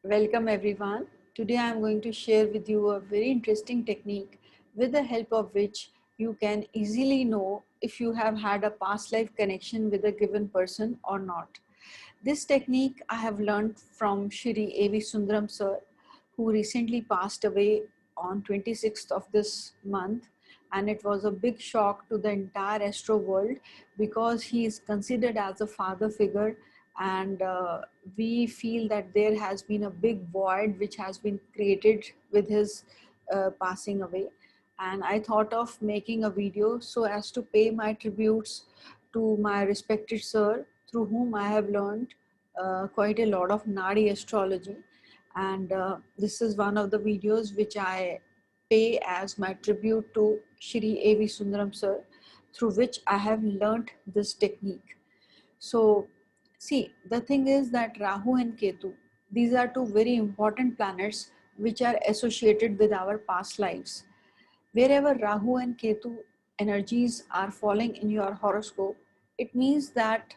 Welcome everyone. Today I am going to share with you a very interesting technique with the help of which you can easily know if you have had a past life connection with a given person or not. This technique I have learned from Shri A.V. Sundaram sir, who recently passed away on 26th of this month, and it was a big shock to the entire astro world because he is considered as a father figure, and we feel that there has been a big void which has been created with his passing away. And I thought of making a video so as to pay my tributes to my respected sir, through whom I have learned quite a lot of Nadi astrology. And this is one of the videos which I pay as my tribute to Shri A.V. Sundaram sir, through which I have learnt this technique. So, see, the thing is that Rahu and Ketu, these are two very important planets which are associated with our past lives. Wherever Rahu and Ketu energies are falling in your horoscope, it means that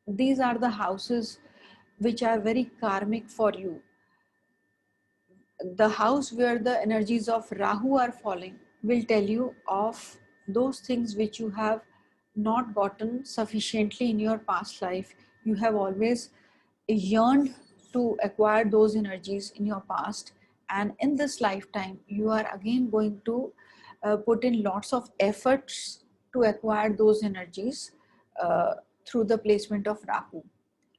these are the houses which are very karmic for you. The house where the energies of Rahu are falling will tell you of those things which you have not gotten sufficiently in your past life. You have always yearned to acquire those energies in your past, and in this lifetime, you are again going to put in lots of efforts to acquire those energies uh, through the placement of Rahu.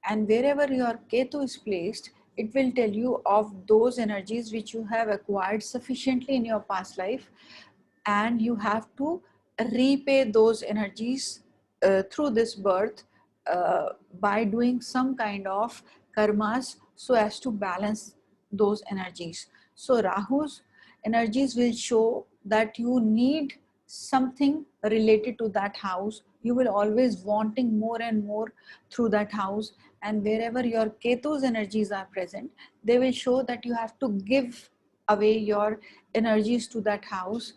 And wherever your Ketu is placed, it will tell you of those energies which you have acquired sufficiently in your past life, and you have to repay those energies through this birth by doing some kind of karmas so as to balance those energies. So Rahu's energies will show that you need something related to that house. You will always wanting more and more through that house, and wherever your Ketu's energies are present, they will show that you have to give away your energies to that house,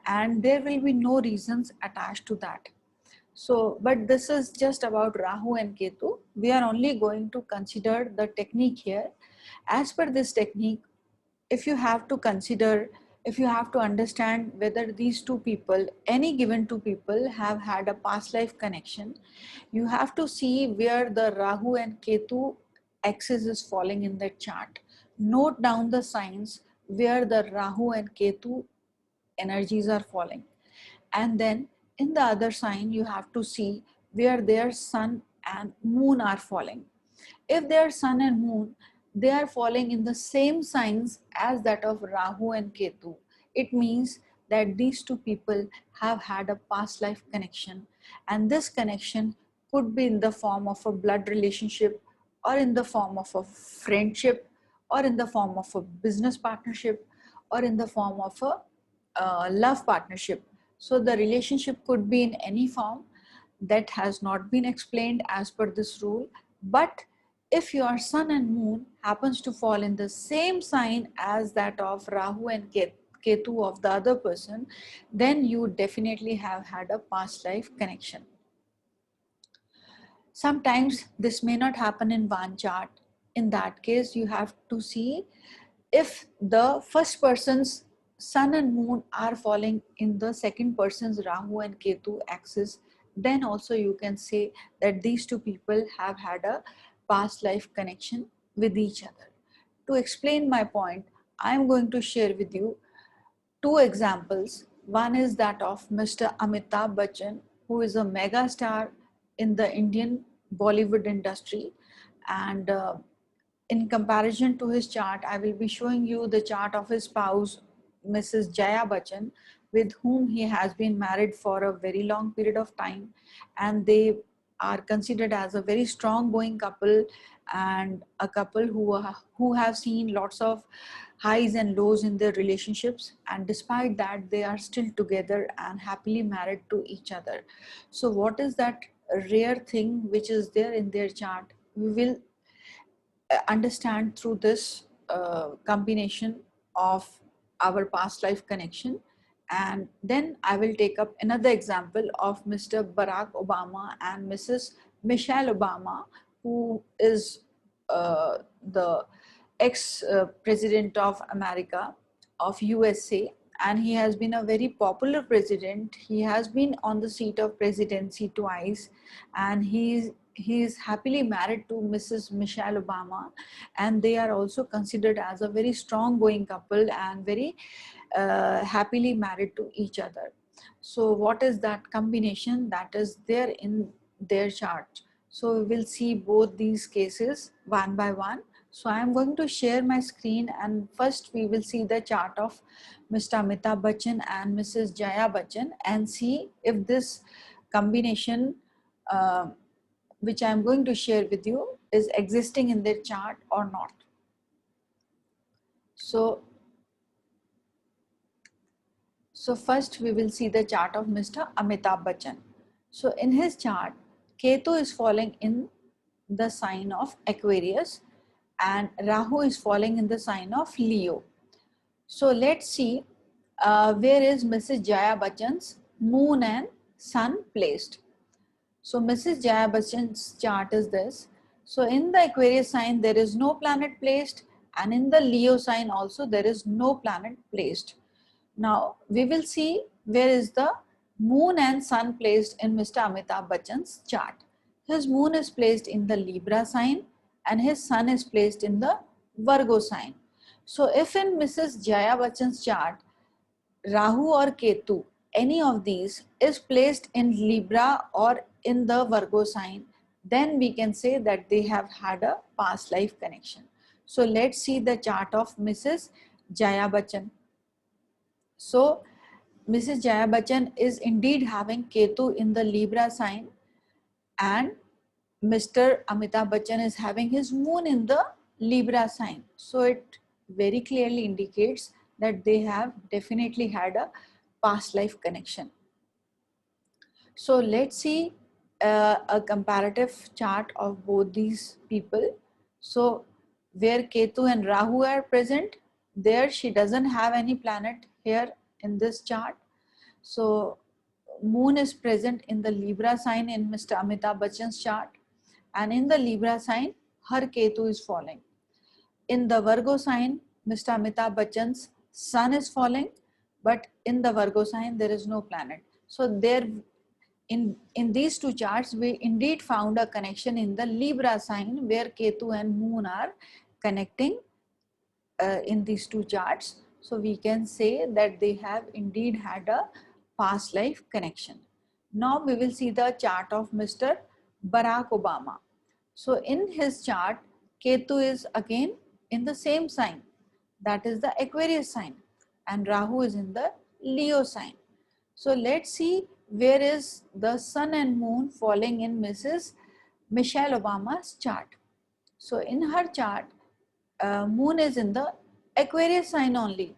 and there will be no reasons attached to that. So, but this is just about Rahu and Ketu. We are only going to consider the technique here. As per this technique, if you have to consider, if you have to understand whether these two people, any given two people, have had a past life connection, you have to see where the Rahu and Ketu axis is falling in the chart. Note down the signs where the Rahu and Ketu energies are falling, and then in the other sign you have to see where their sun and moon are falling. If their sun and moon, they are falling in the same signs as that of Rahu and Ketu, it means that these two people have had a past life connection, and this connection could be in the form of a blood relationship, or in the form of a friendship, or in the form of a business partnership, or in the form of a love partnership. So the relationship could be in any form that has not been explained as per this rule. But if your sun and moon happens to fall in the same sign as that of Rahu and Ketu of the other person, then you definitely have had a past life connection. Sometimes this may not happen in one chart. In that case, you have to see if the first person's sun and moon are falling in the second person's Rahu and Ketu axis, then also you can say that these two people have had a past life connection with each other. To explain my point, I am going to share with you two examples. One is that of Mr. Amitabh Bachchan, who is a mega star in the Indian Bollywood industry. And in comparison to his chart, I will be showing you the chart of his spouse, Mrs. Jaya Bachchan, with whom he has been married for a very long period of time. And they are considered as a very strong going couple, and a couple who have seen lots of highs and lows in their relationships, and despite that they are still together and happily married to each other. So what is that rare thing which is there in their chart? We will understand through this combination of our past life connection. And then I will take up another example of Mr. Barack Obama and Mrs. Michelle Obama, who is the ex-president of America, of USA, and he has been a very popular president. He has been on the seat of presidency twice, and he is happily married to Mrs. Michelle Obama, and they are also considered as a very strong going couple and very happily married to each other. So what is that combination that is there in their chart? So we will see both these cases one by one. So I am going to share my screen, and first we will see the chart of Mr. Amitabh Bachchan and Mrs. Jaya Bachchan and see if this combination which I am going to share with you is existing in their chart or not. So first we will see the chart of Mr. Amitabh Bachchan. So in his chart, Ketu is falling in the sign of Aquarius and Rahu is falling in the sign of Leo. So let's see where is Mrs. Jaya Bachchan's moon and sun placed. So Mrs. Jaya Bachchan's chart is this. So in the Aquarius sign, there is no planet placed, and in the Leo sign also there is no planet placed. Now we will see where is the moon and sun placed in Mr. Amitabh Bachchan's chart. His moon is placed in the Libra sign and his sun is placed in the Virgo sign. So if in Mrs. Jaya Bachchan's chart, Rahu or Ketu, any of these is placed in Libra or in the Virgo sign, then we can say that they have had a past life connection. So let's see the chart of Mrs. Jaya Bachchan. So Mrs. Jaya Bachchan is indeed having Ketu in the Libra sign, and Mr. Amitabh Bachchan is having his moon in the Libra sign. So it very clearly indicates that they have definitely had a past life connection. So let's see a comparative chart of both these people. So where Ketu and Rahu are present, there she doesn't have any planet here in this chart. So moon is present in the Libra sign in Mr. Amitabh Bachchan's chart, and in the Libra sign her Ketu is falling. In the Virgo sign, Mr. Amitabh Bachchan's sun is falling, but in the Virgo sign there is no planet. So there in these two charts we indeed found a connection in the Libra sign where Ketu and moon are connecting in these two charts. So we can say that they have indeed had a past life connection. Now we will see the chart of Mr. Barack Obama. So in his chart, Ketu is again in the same sign, that is the Aquarius sign, and Rahu is in the Leo sign. So let's see where is the sun and moon falling in Mrs. Michelle Obama's chart. So in her chart, moon is in the Aquarius sign only.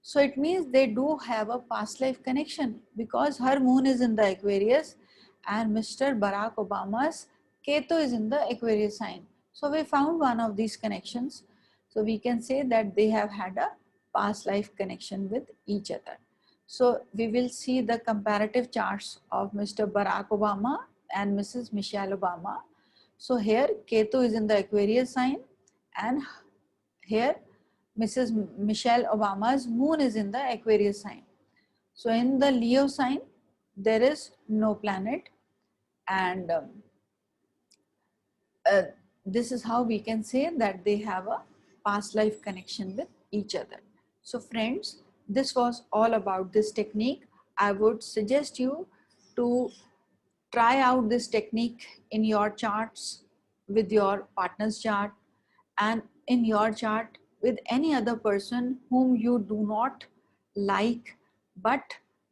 So it means they do have a past life connection because her moon is in the Aquarius and Mr. Barack Obama's Ketu is in the Aquarius sign. So we found one of these connections. So we can say that they have had a past life connection with each other. So we will see the comparative charts of Mr. Barack Obama and Mrs. Michelle Obama. So here Ketu is in the Aquarius sign, and here Mrs. Michelle Obama's moon is in the Aquarius sign. So in the Leo sign, there is no planet, and this is how we can say that they have a past life connection with each other. So friends, this was all about this technique. I would suggest you to try out this technique in your charts with your partner's chart and in your chart with any other person whom you do not like, but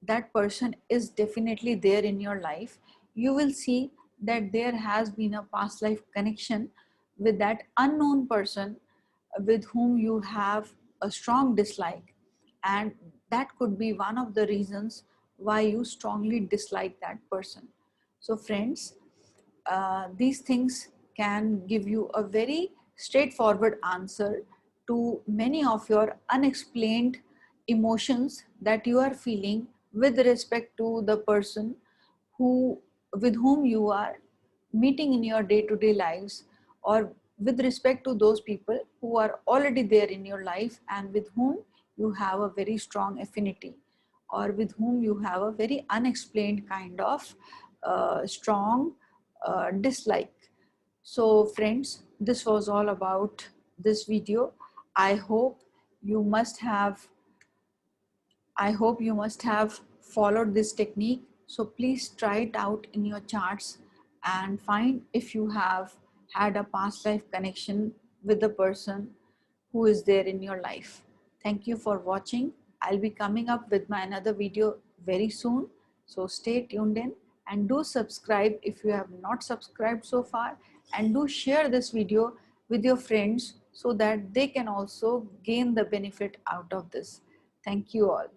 that person is definitely there in your life. You will see that there has been a past life connection with that unknown person with whom you have a strong dislike, and that could be one of the reasons why you strongly dislike that person. So friends, these things can give you a very straightforward answer to many of your unexplained emotions that you are feeling with respect to the person with whom you are meeting in your day-to-day lives, or with respect to those people who who are already there in your life and with whom you have a very strong affinity, or with whom you have a very unexplained kind of strong dislike. So friends, this was all about this video. I hope you must have I hope you must have followed this technique. So please try it out in your charts and find if you have had a past life connection with the person who is there in your life. Thank you for watching. I'll be coming up with my another video very soon. So stay tuned in and do subscribe if you have not subscribed so far, and do share this video with your friends so that they can also gain the benefit out of this. Thank you all.